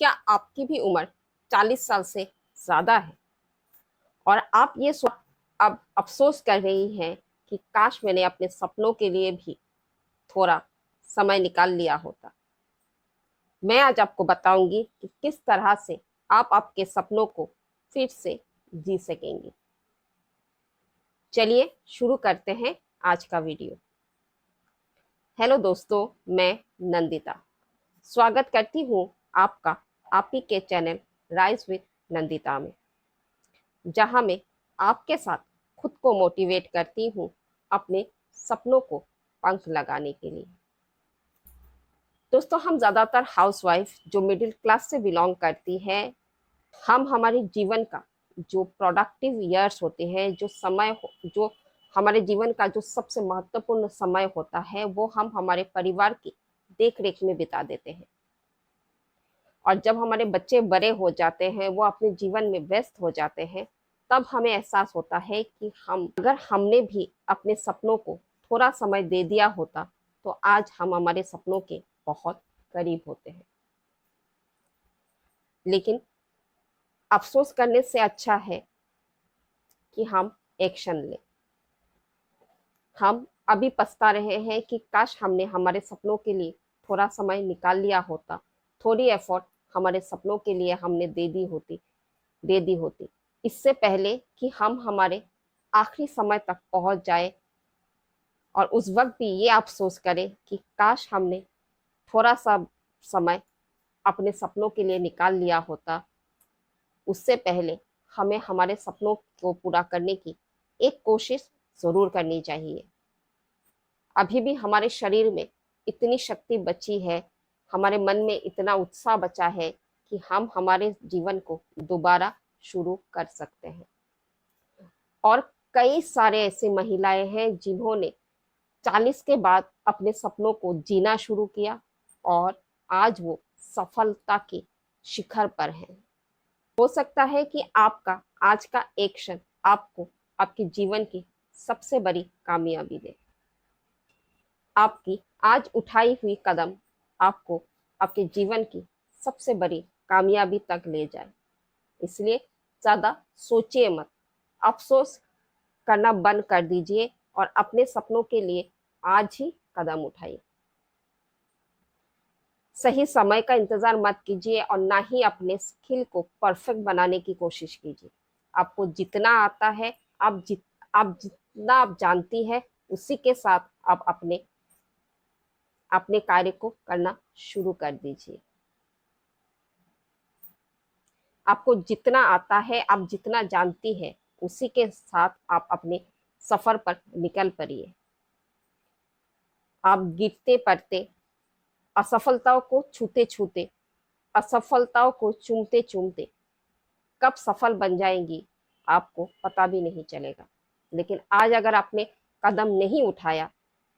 क्या आपकी भी उम्र 40 साल से ज्यादा है और आप ये अब अफसोस कर रही हैं कि काश मैंने अपने सपनों के लिए भी थोड़ा समय निकाल लिया होता। मैं आज आपको बताऊंगी कि किस तरह से आप आपके सपनों को फिर से जी सकेंगी। चलिए शुरू करते हैं आज का वीडियो। हेलो दोस्तों, मैं नंदिता स्वागत करती हूँ आपका आप ही के चैनल राइज विद नंदिता में, जहां मैं आपके साथ खुद को मोटिवेट करती हूँ अपने सपनों को पंख लगाने के लिए। दोस्तों, हम ज़्यादातर हाउसवाइफ जो मिडिल क्लास से बिलोंग करती है, हम हमारे जीवन का जो प्रोडक्टिव ईयर्स होते हैं, जो हमारे जीवन का जो सबसे महत्वपूर्ण समय होता है, वो हम हमारे परिवार की देख रेख में बिता देते हैं। और जब हमारे बच्चे बड़े हो जाते हैं, वो अपने जीवन में व्यस्त हो जाते हैं, तब हमें एहसास होता है कि अगर हमने भी अपने सपनों को थोड़ा समय दे दिया होता तो आज हम हमारे सपनों के बहुत करीब होते हैं। लेकिन अफसोस करने से अच्छा है कि हम एक्शन लें। हम अभी पछता रहे हैं कि काश हमने हमारे सपनों के लिए थोड़ा समय निकाल लिया होता, थोड़ी एफर्ट हमारे सपनों के लिए हमने दे दी होती, इससे पहले कि हम हमारे आखिरी समय तक पहुंच जाए और उस वक्त भी ये अफसोस करें कि काश हमने थोड़ा सा समय अपने सपनों के लिए निकाल लिया होता। उससे पहले हमें हमारे सपनों को पूरा करने की एक कोशिश जरूर करनी चाहिए। अभी भी हमारे शरीर में इतनी शक्ति बची है, हमारे मन में इतना उत्साह बचा है कि हम हमारे जीवन को दोबारा शुरू कर सकते हैं। और कई सारे ऐसे महिलाएं हैं जिन्होंने 40 के बाद अपने सपनों को जीना शुरू किया और आज वो सफलता के शिखर पर हैं। हो सकता है कि आपका आज का एक्शन आपको आपके जीवन की सबसे बड़ी कामयाबी दे। आपकी आज उठाई हुई कदम आपको आपके जीवन की सबसे बड़ी कामयाबी तक ले जाए। इसलिए ज्यादा सोचिए मत, अफसोस करना बंद कर दीजिए और अपने सपनों के लिए आज ही कदम उठाइए। सही समय का इंतजार मत कीजिए और ना ही अपने स्किल को परफेक्ट बनाने की कोशिश कीजिए। आपको जितना आता है, आप जितना आप जानती है, उसी के साथ आप अपने अपने कार्य को करना शुरू कर दीजिए। आपको जितना आता है, आप जितना जानती है, उसी के साथ आप अपने सफर पर निकल पड़िए। आप गिरते पड़ते, असफलताओं को छूते छूते, असफलताओं को चूमते चूमते कब सफल बन जाएंगी आपको पता भी नहीं चलेगा। लेकिन आज अगर आपने कदम नहीं उठाया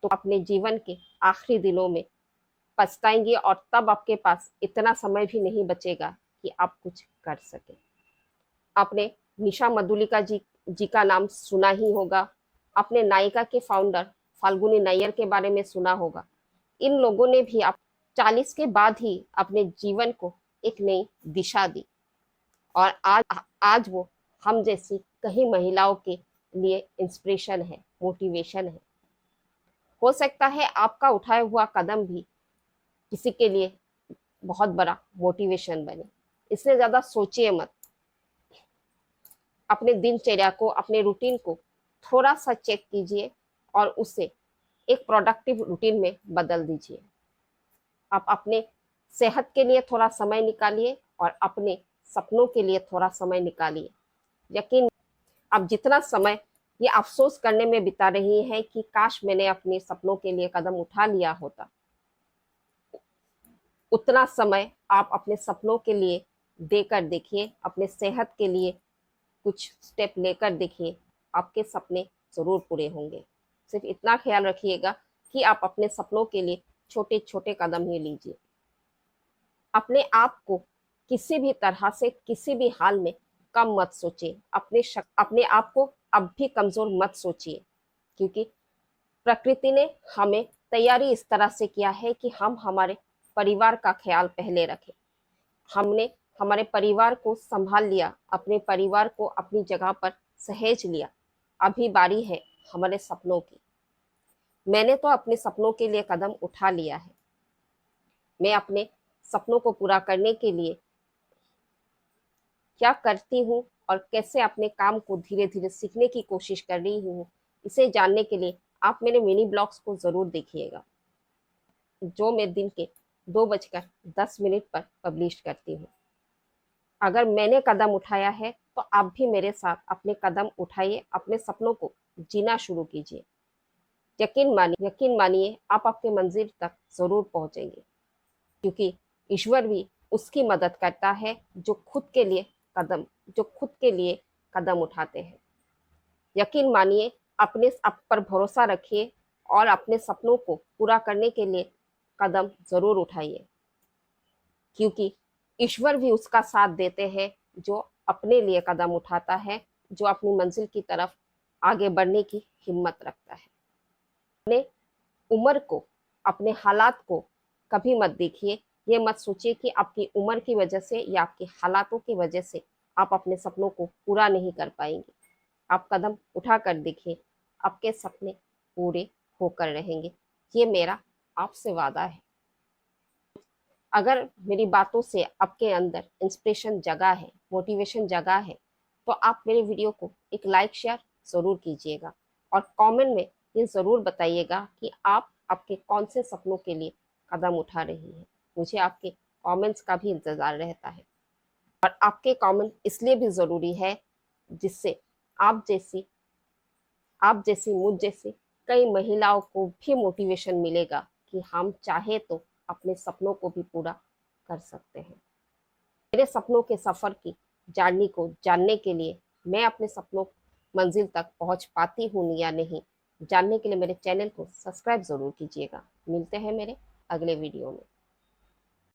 तो अपने जीवन के आखिरी दिनों में पछताएंगे और तब आपके पास इतना समय भी नहीं बचेगा कि आप कुछ कर सके। आपने निशा मधुलिका जी का नाम सुना ही होगा। आपने नायिका के फाउंडर फाल्गुनी नैयर के बारे में सुना होगा। इन लोगों ने भी आप 40 के बाद ही अपने जीवन को एक नई दिशा दी और आज वो हम जैसी कई महिलाओं के लिए इंस्पिरेशन है, मोटिवेशन है। हो सकता है आपका उठाया हुआ कदम भी किसी के लिए बहुत बड़ा मोटिवेशन बने। इसलिए ज्यादा सोचिए मत। अपने दिनचर्या को, अपने रूटीन को थोड़ा सा चेक कीजिए और उसे एक प्रोडक्टिव रूटीन में बदल दीजिए। आप अपने सेहत के लिए थोड़ा समय निकालिए और अपने सपनों के लिए थोड़ा समय निकालिए। यकीन, आप जितना समय ये अफसोस करने में बिता रही हैं कि काश मैंने अपने सपनों के लिए कदम उठा लिया होता, उतना समय आप अपने सपनों के लिए देकर देखिए। अपने सेहत के लिए कुछ स्टेप लेकर देखिए, आपके सपने जरूर पूरे होंगे। सिर्फ इतना ख्याल रखिएगा कि आप अपने सपनों के लिए छोटे छोटे कदम ही लीजिए। अपने आप को किसी भी तरह से, किसी भी हाल में कम मत सोचिए। अपने आप को अब भी कमजोर मत सोचिए, क्योंकि प्रकृति ने हमें तैयारी इस तरह से किया है कि हम हमारे परिवार का ख्याल पहले रखें। हमने हमारे परिवार को संभाल लिया, अपने परिवार को अपनी जगह पर सहेज लिया। अभी बारी है हमारे सपनों की। मैंने तो अपने सपनों के लिए कदम उठा लिया है। मैं अपने सपनों को पूरा करने के लिए क्या करती हूँ और कैसे अपने काम को धीरे धीरे सीखने की कोशिश कर रही हूँ, इसे जानने के लिए आप मेरे मिनी ब्लॉग्स को जरूर देखिएगा, जो मैं दिन के 2:10 पर पब्लिश करती हूँ। अगर मैंने कदम उठाया है तो आप भी मेरे साथ अपने कदम उठाइए, अपने सपनों को जीना शुरू कीजिए। यकीन मानिए आप आपके मंजिल तक जरूर पहुंचेंगे, क्योंकि ईश्वर भी उसकी मदद करता है कदम जो खुद के लिए कदम उठाते हैं। यकीन मानिए, अपने आप पर भरोसा रखिए और अपने सपनों को पूरा करने के लिए कदम जरूर उठाइए, क्योंकि ईश्वर भी उसका साथ देते हैं जो अपने लिए कदम उठाता है, जो अपनी मंजिल की तरफ आगे बढ़ने की हिम्मत रखता है। अपने उम्र को, अपने हालात को कभी मत देखिए। ये मत सोचिए कि आपकी उम्र की वजह से या आपके हालातों की वजह से आप अपने सपनों को पूरा नहीं कर पाएंगे। आप कदम उठा कर देखिए, आपके सपने पूरे होकर रहेंगे। ये मेरा आपसे वादा है। अगर मेरी बातों से आपके अंदर इंस्पिरेशन जगा है, मोटिवेशन जगा है, तो आप मेरे वीडियो को एक लाइक शेयर ज़रूर कीजिएगा और कमेंट में ये ज़रूर बताइएगा कि आप आपके कौन से सपनों के लिए कदम उठा रही हैं। मुझे आपके कमेंट्स का भी इंतज़ार रहता है, और आपके कमेंट इसलिए भी ज़रूरी है जिससे आप जैसी मुझ जैसी कई महिलाओं को भी मोटिवेशन मिलेगा कि हम चाहे तो अपने सपनों को भी पूरा कर सकते हैं। मेरे सपनों के सफर की जर्नी को जानने के लिए, मैं अपने सपनों मंजिल तक पहुंच पाती हूँ या नहीं, जानने के लिए मेरे चैनल को सब्सक्राइब जरूर कीजिएगा। मिलते हैं मेरे अगले वीडियो में।